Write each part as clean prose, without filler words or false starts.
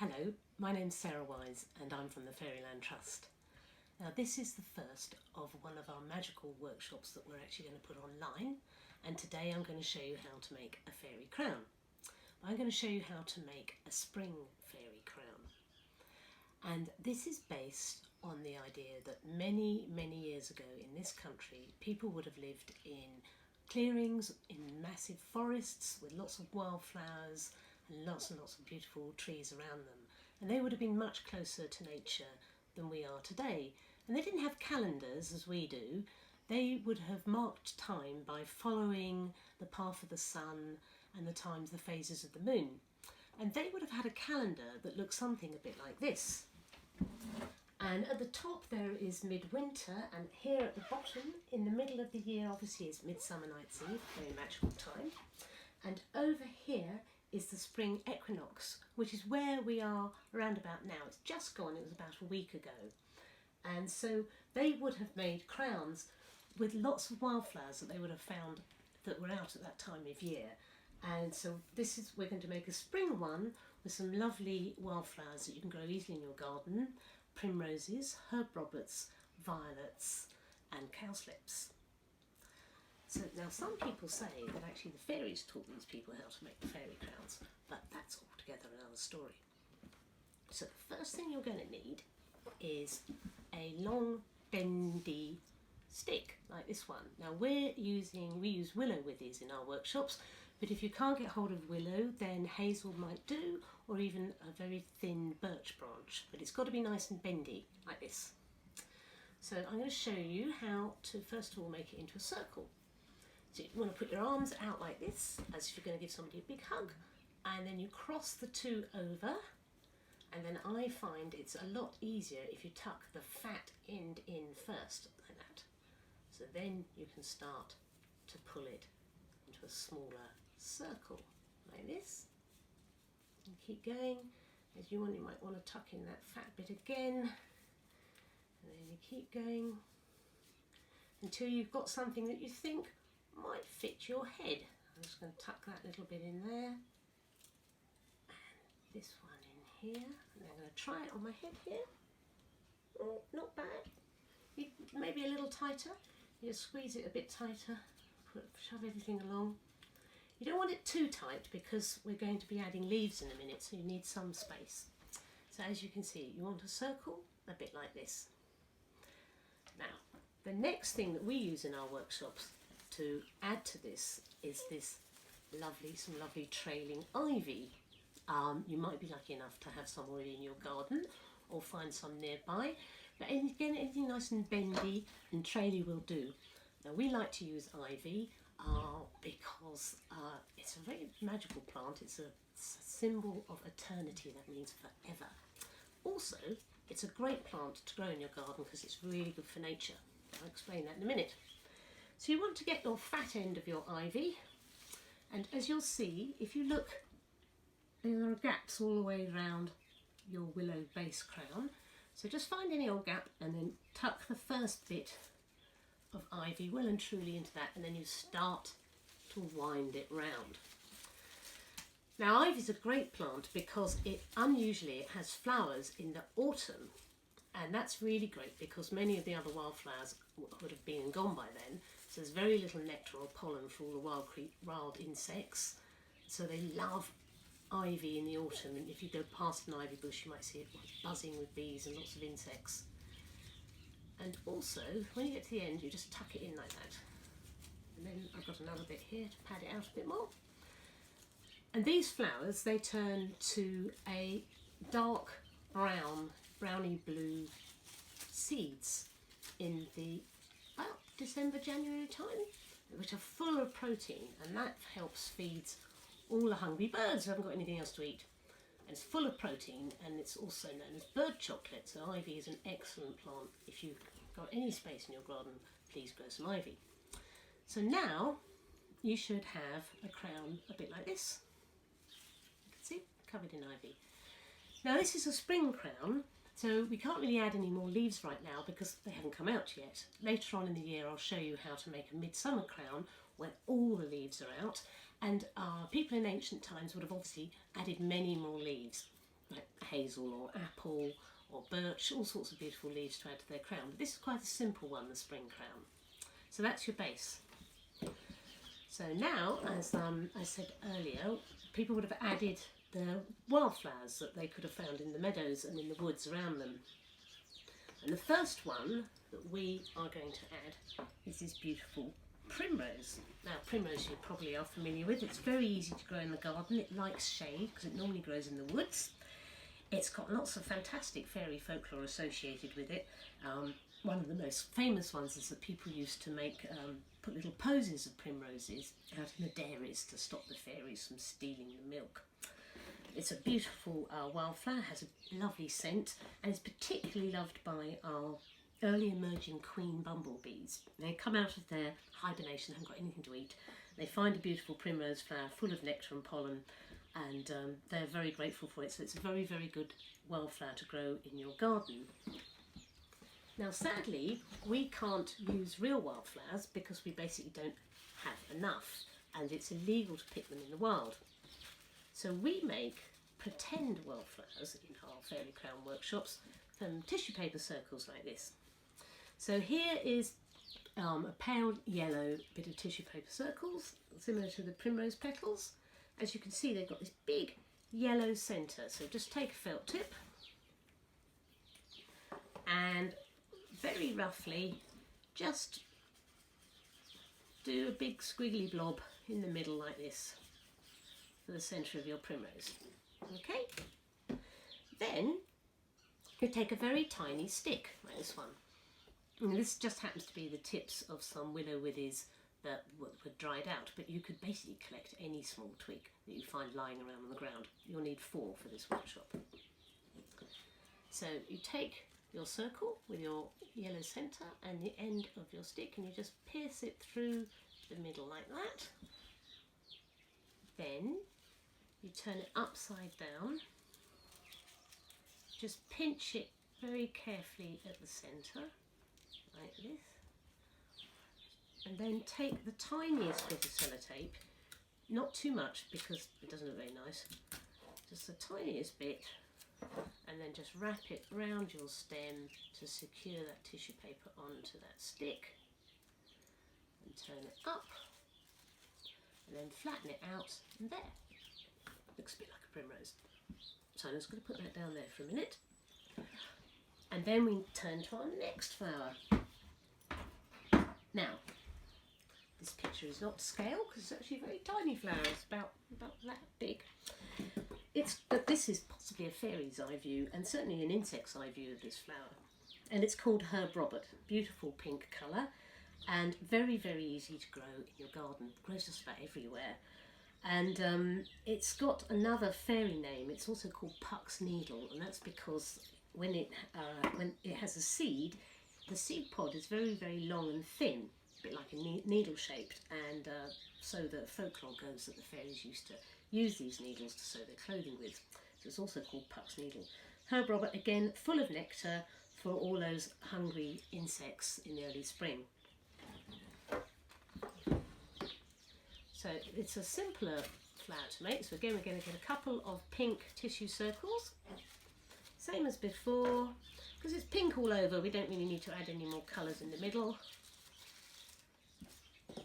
Hello, my name's Sarah Wise and I'm from the Fairyland Trust. Now this is the first of one of our magical workshops that we're actually going to put online, and today I'm going to show you how to make a fairy crown. I'm going to show you how to make a spring fairy crown, and this is based on the idea that many years ago in this country people would have lived in clearings, in massive forests with lots of wildflowers and lots of beautiful trees around them, and they would have been much closer to nature than we are today. And they didn't have calendars as we do. They would have marked time by following the path of the sun and the times, the phases of the moon. And they would have had a calendar that looked something a bit like this. And at the top there is midwinter, and here at the bottom in the middle of the year obviously is Midsummer Night's Eve, very magical time. And over here is the spring equinox, which is where we are around about now. It's just gone, it was about a week ago. And so they would have made crowns with lots of wildflowers that they would have found that were out at that time of year. And so we're going to make a spring one with some lovely wildflowers that you can grow easily in your garden: primroses, herb roberts, violets and cowslips. So now some people say that actually the fairies taught these people how to make the fairy crowns, but that's altogether another story. So the first thing you're going to need is a long bendy stick like this one. Now we use willow withies in our workshops, but if you can't get hold of willow then hazel might do, or even a very thin birch branch, but it's got to be nice and bendy like this. So I'm going to show you how to first of all make it into a circle. So you want to put your arms out like this, as if you're going to give somebody a big hug, and then you cross the two over, and then I find it's a lot easier if you tuck the fat end in first, like that. So then you can start to pull it into a smaller circle, like this. And keep going. As you want, you might want to tuck in that fat bit again, and then you keep going until you've got something that you think might fit your head. I'm just going to tuck that little bit in there, and this one in here, and I'm going to try it on my head here. Oh, not bad. Maybe a little tighter. You just squeeze it a bit tighter, shove everything along. You don't want it too tight because we're going to be adding leaves in a minute, so you need some space. So as you can see, you want a circle a bit like this. Now, the next thing that we use in our workshops to add to this is some lovely trailing ivy. You might be lucky enough to have some already in your garden or find some nearby, but again, anything nice and bendy and traily will do. Now we like to use ivy because it's a very magical plant. It's a symbol of eternity, that means forever. Also, it's a great plant to grow in your garden because it's really good for nature. I'll explain that in a minute. So you want to get your fat end of your ivy, and as you'll see, if you look, there are gaps all the way around your willow base crown. So just find any old gap and then tuck the first bit of ivy well and truly into that, and then you start to wind it round. Now ivy is a great plant because it has flowers in the autumn, and that's really great because many of the other wildflowers would have been gone by then. So there's very little nectar or pollen for all the wild insects. So they love ivy in the autumn, and if you go past an ivy bush you might see it buzzing with bees and lots of insects. And also, when you get to the end, you just tuck it in like that. And then I've got another bit here to pad it out a bit more. And these flowers, they turn to a dark browny blue seeds in the about December, January time, which are full of protein, and that helps feed all the hungry birds who haven't got anything else to eat. And it's full of protein, and it's also known as bird chocolate, so ivy is an excellent plant. If you've got any space in your garden, please grow some ivy. So now you should have a crown a bit like this. You can see, covered in ivy. Now this is a spring crown, so we can't really add any more leaves right now because they haven't come out yet. Later on in the year I'll show you how to make a midsummer crown when all the leaves are out, and people in ancient times would have obviously added many more leaves. like hazel or apple or birch, all sorts of beautiful leaves to add to their crown. But this is quite a simple one, the spring crown. So that's your base. So now, as I said earlier, people would have added the wildflowers that they could have found in the meadows and in the woods around them. And the first one that we are going to add is this beautiful primrose. Now, primrose you probably are familiar with. It's very easy to grow in the garden. It likes shade because it normally grows in the woods. It's got lots of fantastic fairy folklore associated with it. One of the most famous ones is that people used to put little posies of primroses out in the dairies to stop the fairies from stealing the milk. It's a beautiful wildflower, has a lovely scent, and is particularly loved by our early emerging queen bumblebees. They come out of their hibernation, haven't got anything to eat. They find a beautiful primrose flower full of nectar and pollen, and they're very grateful for it. So it's a very, very good wildflower to grow in your garden. Now, sadly, we can't use real wildflowers because we basically don't have enough, and it's illegal to pick them in the wild. So we make pretend wildflowers in our fairy crown workshops from tissue paper circles like this. So here is a pale yellow bit of tissue paper circles, similar to the primrose petals. As you can see, they've got this big yellow centre. So just take a felt tip and very roughly just do a big squiggly blob in the middle like this for the centre of your primrose. Okay? Then you take a very tiny stick like this one. And this just happens to be the tips of some willow withies that were dried out, but you could basically collect any small twig that you find lying around on the ground. You'll need 4 for this workshop. So you take your circle with your yellow centre and the end of your stick, and you just pierce it through the middle like that. Then you turn it upside down, just pinch it very carefully at the centre like this, and then take the tiniest bit of sellotape, not too much because it doesn't look very nice, just the tiniest bit, and then just wrap it round your stem to secure that tissue paper onto that stick, and turn it up, and then flatten it out, and there. Looks a bit like a primrose. So I'm just going to put that down there for a minute. And then we turn to our next flower. Now, this picture is not to scale because it's actually a very tiny flower. It's about that big. But this is possibly a fairy's eye view and certainly an insect's eye view of this flower. And it's called Herb Robert. Beautiful pink colour and very, very easy to grow in your garden. It grows just about everywhere. And it's got another fairy name. It's also called Puck's Needle, and that's because when it has a seed, the seed pod is very, very long and thin, a bit like a needle shaped, and so the folklore goes that the fairies used to use these needles to sew their clothing with. So it's also called Puck's Needle. Herb Robert, again, full of nectar for all those hungry insects in the early spring. So it's a simpler flower to make. So again, we're going to get a couple of pink tissue circles. Same as before. Because it's pink all over, we don't really need to add any more colours in the middle.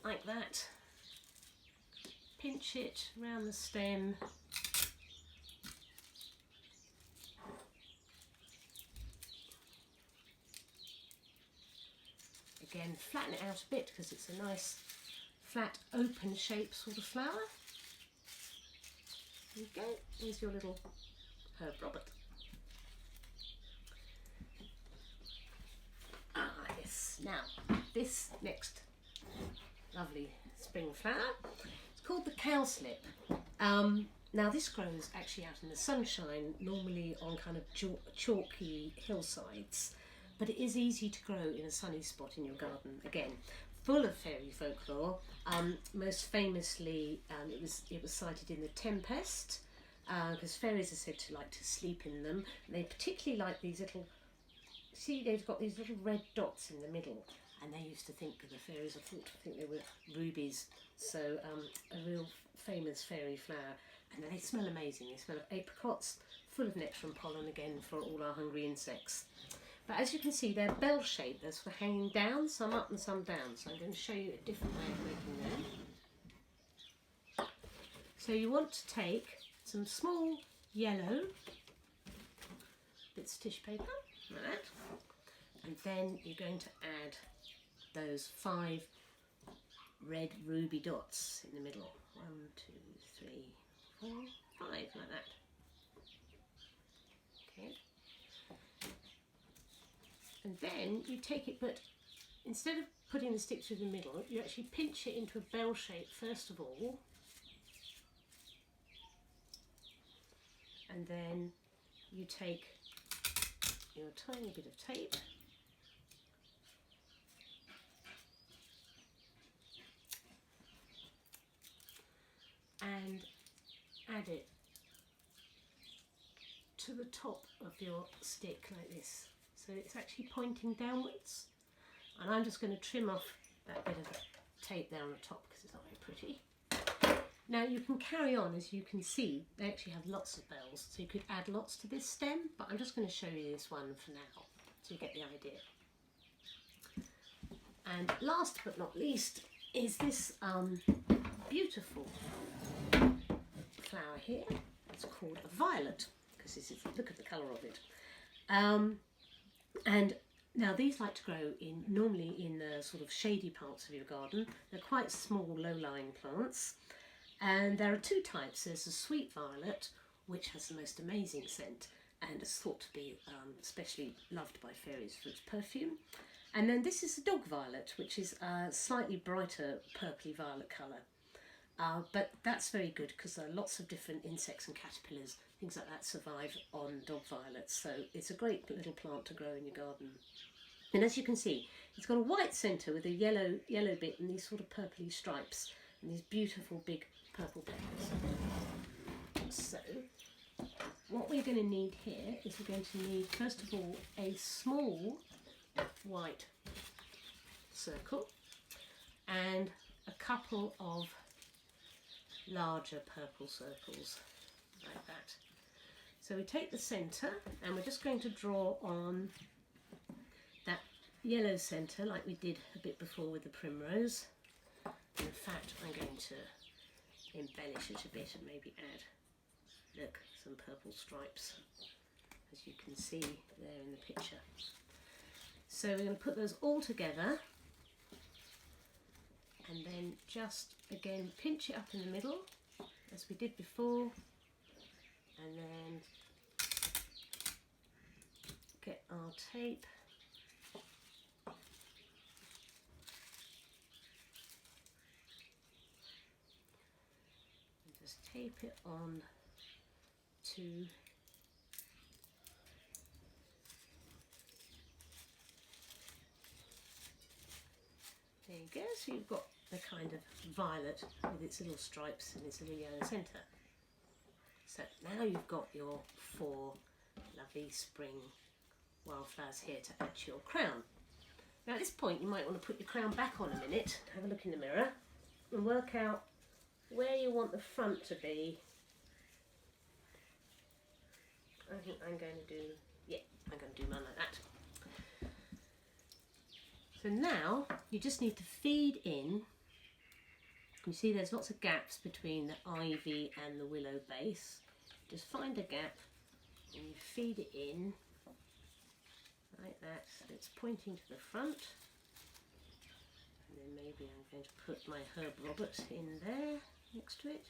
Like that. Pinch it around the stem. Again, flatten it out a bit because it's a nice flat, open shape sort of flower. There you go, here's your little Herb Robert. Ah, yes. Now, this next lovely spring flower, it's called the cowslip. Now, this grows actually out in the sunshine, normally on kind of chalky hillsides, but it is easy to grow in a sunny spot in your garden. Again, full of fairy folklore. Most famously, it was cited in The Tempest, because fairies are said to like to sleep in them. And they particularly like these little, see, they've got these little red dots in the middle, and they used to think that the fairies, I think they were rubies. So a real famous fairy flower. and they smell amazing. They smell of apricots, full of nectar and pollen again for all our hungry insects. But as you can see, they're bell-shaped. They're sort of hanging down, some up and some down. So I'm going to show you a different way of making them. So you want to take some small yellow bits of tissue paper, like that, and then you're going to add those 5 red ruby dots in the middle. 1, 2, 3, 4, 5, like that. Okay. And then you take it, but instead of putting the stick through the middle, you actually pinch it into a bell shape first of all, and then you take your tiny bit of tape and add it to the top of your stick like this. So it's actually pointing downwards, and I'm just going to trim off that bit of tape there on the top because it's not very pretty. Now you can carry on. As you can see, they actually have lots of bells, so you could add lots to this stem, but I'm just going to show you this one for now so you get the idea. And last but not least is this beautiful flower here. It's called a violet because this is, look at the colour of it. And now these like to grow normally in the sort of shady parts of your garden. They're quite small, low-lying plants, and there are 2 types. There's the sweet violet, which has the most amazing scent and is thought to be especially loved by fairies for its perfume. And then this is the dog violet, which is a slightly brighter purpley violet colour. But that's very good because there are lots of different insects and caterpillars, things like that, survive on dog violets. So it's a great little plant to grow in your garden. And as you can see, it's got a white centre with a yellow bit and these sort of purpley stripes and these beautiful big purple petals. So what we're going to need here is we're going to need, first of all, a small white circle and a couple of larger purple circles like that. So we take the centre and we're just going to draw on that yellow centre like we did a bit before with the primrose. And in fact, I'm going to embellish it a bit and maybe add, look, some purple stripes, as you can see there in the picture. So we're going to put those all together and then just again pinch it up in the middle as we did before, and then get our tape and just tape it on to there you go, so you've got the kind of violet with its little stripes and its little yellow centre. So now you've got your 4 lovely spring wildflowers here to add to your crown. Now at this point you might want to put your crown back on a minute, have a look in the mirror and work out where you want the front to be. I think I'm going to do mine like that. So now you just need to feed in. You see there's lots of gaps between the ivy and the willow base. Just find a gap and you feed it in like that, so it's pointing to the front. And then maybe I'm going to put my Herb Robert in there next to it.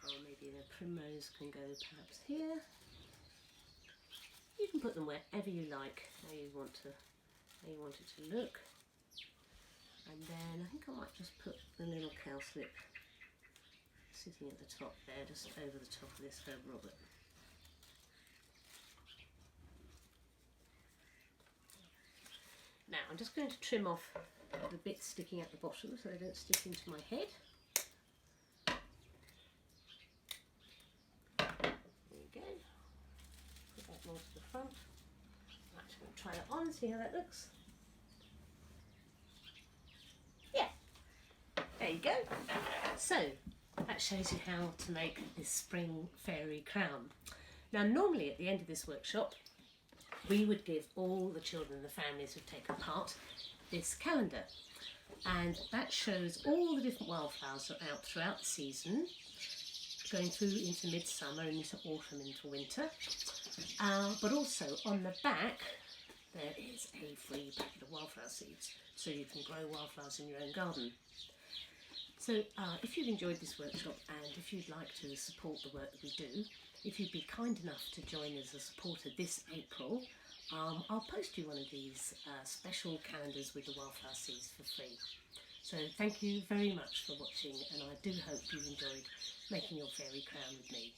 Or maybe the primrose can go perhaps here. You can put them wherever you like, how you want it to look. And then I think I might just put the little cowslip sitting at the top there, just over the top of this Herb Robert. Now I'm just going to trim off the bits sticking at the bottom so they don't stick into my head. There you go. Put that more to the front. Right, I'm going to try that on, see how that looks. Yeah, you go. So that shows you how to make this spring fairy crown. Now normally at the end of this workshop we would give all the children and the families who've taken part this calendar, and that shows all the different wildflowers that are out throughout the season, going through into midsummer, into autumn, into winter. But also on the back there is a free packet of wildflower seeds, so you can grow wildflowers in your own garden. So if you've enjoyed this workshop and if you'd like to support the work that we do, if you'd be kind enough to join as a supporter this April, I'll post you one of these special calendars with the wildflower seeds for free. So thank you very much for watching, and I do hope you enjoyed making your fairy crown with me.